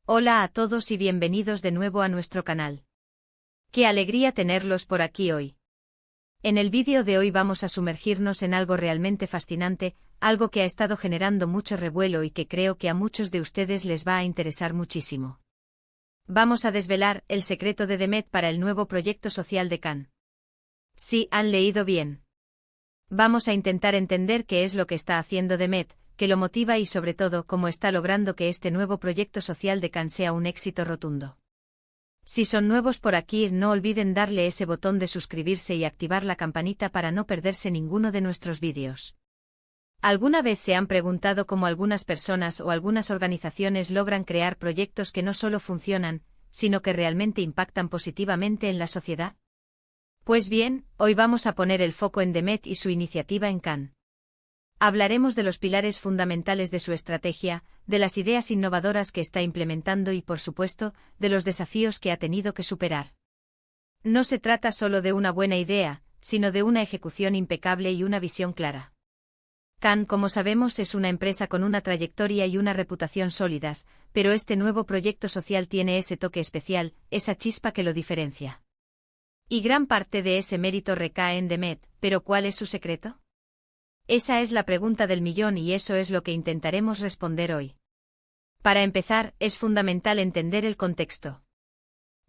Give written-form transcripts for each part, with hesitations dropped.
Hola a todos y bienvenidos de nuevo a nuestro canal. Qué alegría tenerlos por aquí hoy. En el vídeo de hoy vamos a sumergirnos en algo realmente fascinante, algo que ha estado generando mucho revuelo y que creo que a muchos de ustedes les va a interesar muchísimo. Vamos a desvelar el secreto de Demet para el nuevo proyecto social de Can. Sí, han leído bien. Vamos a intentar entender qué es lo que está haciendo Demet, qué lo motiva y sobre todo cómo está logrando que este nuevo proyecto social de Can sea un éxito rotundo. Si son nuevos por aquí, no olviden darle ese botón de suscribirse y activar la campanita para no perderse ninguno de nuestros vídeos. ¿Alguna vez se han preguntado cómo algunas personas o algunas organizaciones logran crear proyectos que no solo funcionan, sino que realmente impactan positivamente en la sociedad? Pues bien, hoy vamos a poner el foco en Demet y su iniciativa en Can. Hablaremos de los pilares fundamentales de su estrategia, de las ideas innovadoras que está implementando y, por supuesto, de los desafíos que ha tenido que superar. No se trata solo de una buena idea, sino de una ejecución impecable y una visión clara. Can, como sabemos, es una empresa con una trayectoria y una reputación sólidas, pero este nuevo proyecto social tiene ese toque especial, esa chispa que lo diferencia. Y gran parte de ese mérito recae en Demet, pero ¿cuál es su secreto? Esa es la pregunta del millón y eso es lo que intentaremos responder hoy. Para empezar, es fundamental entender el contexto.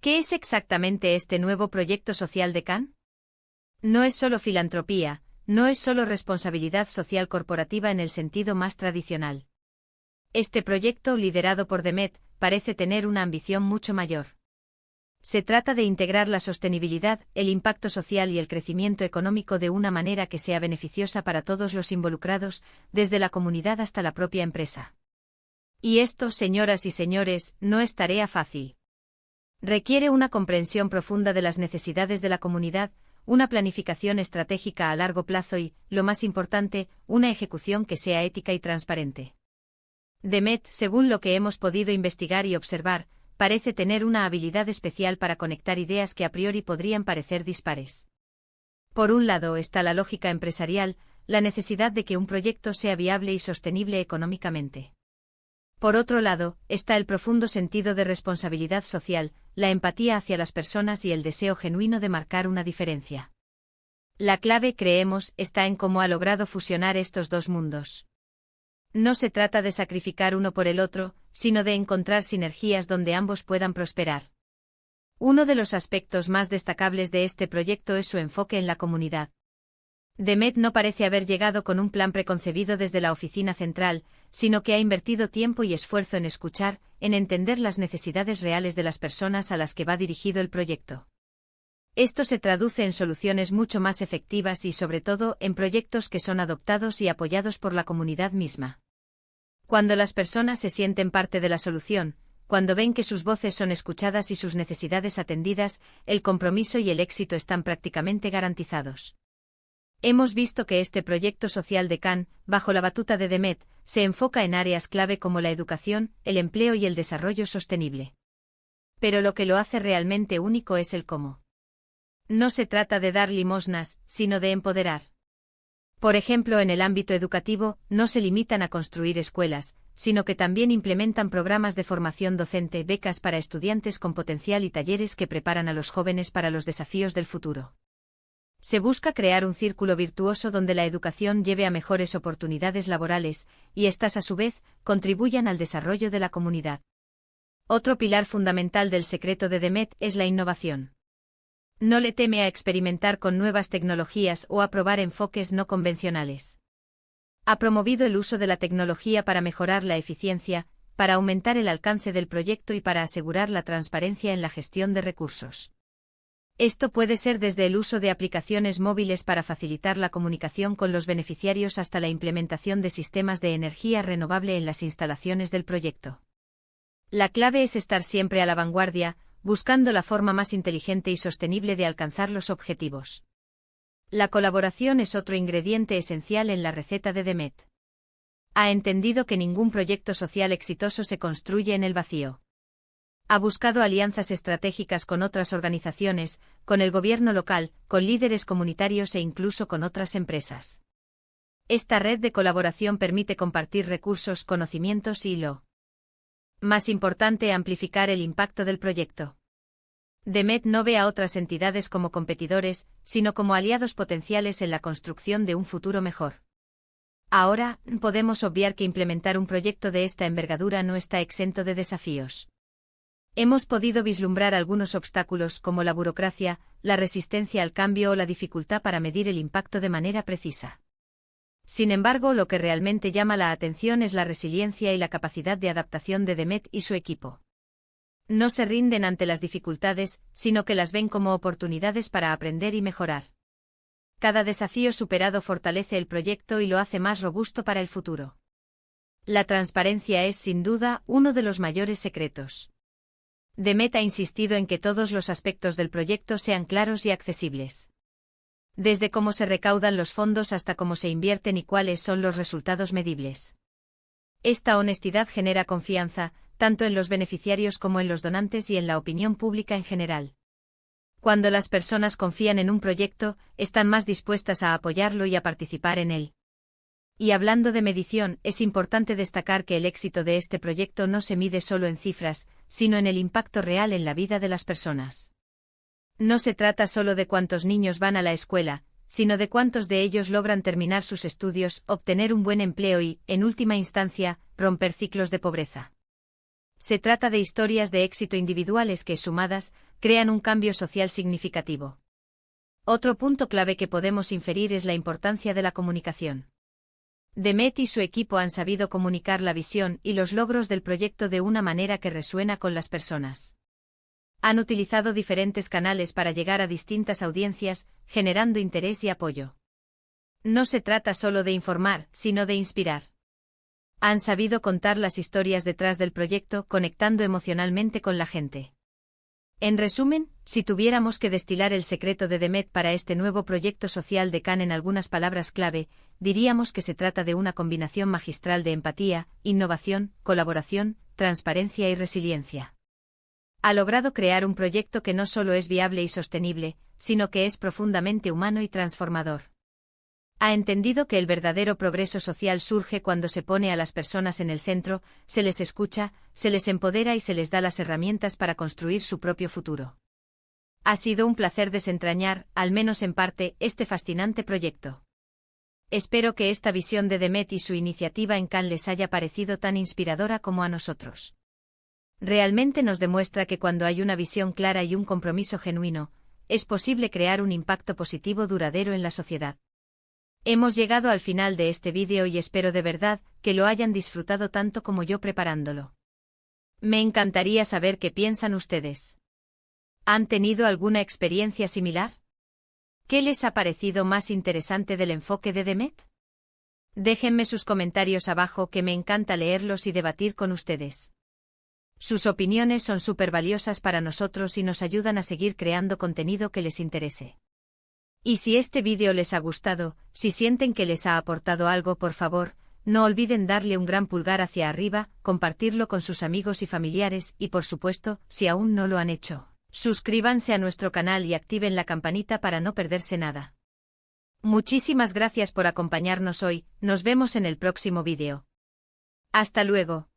¿Qué es exactamente este nuevo proyecto social de Can? No es solo filantropía, no es solo responsabilidad social corporativa en el sentido más tradicional. Este proyecto, liderado por Demet, parece tener una ambición mucho mayor. Se trata de integrar la sostenibilidad, el impacto social y el crecimiento económico de una manera que sea beneficiosa para todos los involucrados, desde la comunidad hasta la propia empresa. Y esto, señoras y señores, no es tarea fácil. Requiere una comprensión profunda de las necesidades de la comunidad, una planificación estratégica a largo plazo y, lo más importante, una ejecución que sea ética y transparente. Demet, según lo que hemos podido investigar y observar, parece tener una habilidad especial para conectar ideas que a priori podrían parecer dispares. Por un lado está la lógica empresarial, la necesidad de que un proyecto sea viable y sostenible económicamente. Por otro lado, está el profundo sentido de responsabilidad social, la empatía hacia las personas y el deseo genuino de marcar una diferencia. La clave, creemos, está en cómo ha logrado fusionar estos dos mundos. No se trata de sacrificar uno por el otro, sino de encontrar sinergias donde ambos puedan prosperar. Uno de los aspectos más destacables de este proyecto es su enfoque en la comunidad. Demet no parece haber llegado con un plan preconcebido desde la oficina central, sino que ha invertido tiempo y esfuerzo en escuchar, en entender las necesidades reales de las personas a las que va dirigido el proyecto. Esto se traduce en soluciones mucho más efectivas y, sobre todo, en proyectos que son adoptados y apoyados por la comunidad misma. Cuando las personas se sienten parte de la solución, cuando ven que sus voces son escuchadas y sus necesidades atendidas, el compromiso y el éxito están prácticamente garantizados. Hemos visto que este proyecto social de Can, bajo la batuta de Demet, se enfoca en áreas clave como la educación, el empleo y el desarrollo sostenible. Pero lo que lo hace realmente único es el cómo. No se trata de dar limosnas, sino de empoderar. Por ejemplo, en el ámbito educativo, no se limitan a construir escuelas, sino que también implementan programas de formación docente, becas para estudiantes con potencial y talleres que preparan a los jóvenes para los desafíos del futuro. Se busca crear un círculo virtuoso donde la educación lleve a mejores oportunidades laborales, y éstas a su vez, contribuyan al desarrollo de la comunidad. Otro pilar fundamental del secreto de Demet es la innovación. No le teme a experimentar con nuevas tecnologías o a probar enfoques no convencionales. Ha promovido el uso de la tecnología para mejorar la eficiencia, para aumentar el alcance del proyecto y para asegurar la transparencia en la gestión de recursos. Esto puede ser desde el uso de aplicaciones móviles para facilitar la comunicación con los beneficiarios hasta la implementación de sistemas de energía renovable en las instalaciones del proyecto. La clave es estar siempre a la vanguardia, buscando la forma más inteligente y sostenible de alcanzar los objetivos. La colaboración es otro ingrediente esencial en la receta de Demet. Ha entendido que ningún proyecto social exitoso se construye en el vacío. Ha buscado alianzas estratégicas con otras organizaciones, con el gobierno local, con líderes comunitarios e incluso con otras empresas. Esta red de colaboración permite compartir recursos, conocimientos y Más importante, amplificar el impacto del proyecto. Demet no ve a otras entidades como competidores, sino como aliados potenciales en la construcción de un futuro mejor. Ahora, podemos obviar que implementar un proyecto de esta envergadura no está exento de desafíos. Hemos podido vislumbrar algunos obstáculos como la burocracia, la resistencia al cambio o la dificultad para medir el impacto de manera precisa. Sin embargo, lo que realmente llama la atención es la resiliencia y la capacidad de adaptación de Demet y su equipo. No se rinden ante las dificultades, sino que las ven como oportunidades para aprender y mejorar. Cada desafío superado fortalece el proyecto y lo hace más robusto para el futuro. La transparencia es, sin duda, uno de los mayores secretos. Demet ha insistido en que todos los aspectos del proyecto sean claros y accesibles. Desde cómo se recaudan los fondos hasta cómo se invierten y cuáles son los resultados medibles. Esta honestidad genera confianza, tanto en los beneficiarios como en los donantes y en la opinión pública en general. Cuando las personas confían en un proyecto, están más dispuestas a apoyarlo y a participar en él. Y hablando de medición, es importante destacar que el éxito de este proyecto no se mide solo en cifras, sino en el impacto real en la vida de las personas. No se trata solo de cuántos niños van a la escuela, sino de cuántos de ellos logran terminar sus estudios, obtener un buen empleo y, en última instancia, romper ciclos de pobreza. Se trata de historias de éxito individuales que, sumadas, crean un cambio social significativo. Otro punto clave que podemos inferir es la importancia de la comunicación. Demet y su equipo han sabido comunicar la visión y los logros del proyecto de una manera que resuena con las personas. Han utilizado diferentes canales para llegar a distintas audiencias, generando interés y apoyo. No se trata solo de informar, sino de inspirar. Han sabido contar las historias detrás del proyecto, conectando emocionalmente con la gente. En resumen, si tuviéramos que destilar el secreto de Demet para este nuevo proyecto social de Cannes en algunas palabras clave, diríamos que se trata de una combinación magistral de empatía, innovación, colaboración, transparencia y resiliencia. Ha logrado crear un proyecto que no solo es viable y sostenible, sino que es profundamente humano y transformador. Ha entendido que el verdadero progreso social surge cuando se pone a las personas en el centro, se les escucha, se les empodera y se les da las herramientas para construir su propio futuro. Ha sido un placer desentrañar, al menos en parte, este fascinante proyecto. Espero que esta visión de Demet y su iniciativa en Cannes les haya parecido tan inspiradora como a nosotros. Realmente nos demuestra que cuando hay una visión clara y un compromiso genuino, es posible crear un impacto positivo duradero en la sociedad. Hemos llegado al final de este vídeo y espero de verdad que lo hayan disfrutado tanto como yo preparándolo. Me encantaría saber qué piensan ustedes. ¿Han tenido alguna experiencia similar? ¿Qué les ha parecido más interesante del enfoque de Demet? Déjenme sus comentarios abajo, que me encanta leerlos y debatir con ustedes. Sus opiniones son súper valiosas para nosotros y nos ayudan a seguir creando contenido que les interese. Y si este vídeo les ha gustado, si sienten que les ha aportado algo, por favor, no olviden darle un gran pulgar hacia arriba, compartirlo con sus amigos y familiares y, por supuesto, si aún no lo han hecho, suscríbanse a nuestro canal y activen la campanita para no perderse nada. Muchísimas gracias por acompañarnos hoy, nos vemos en el próximo vídeo. Hasta luego.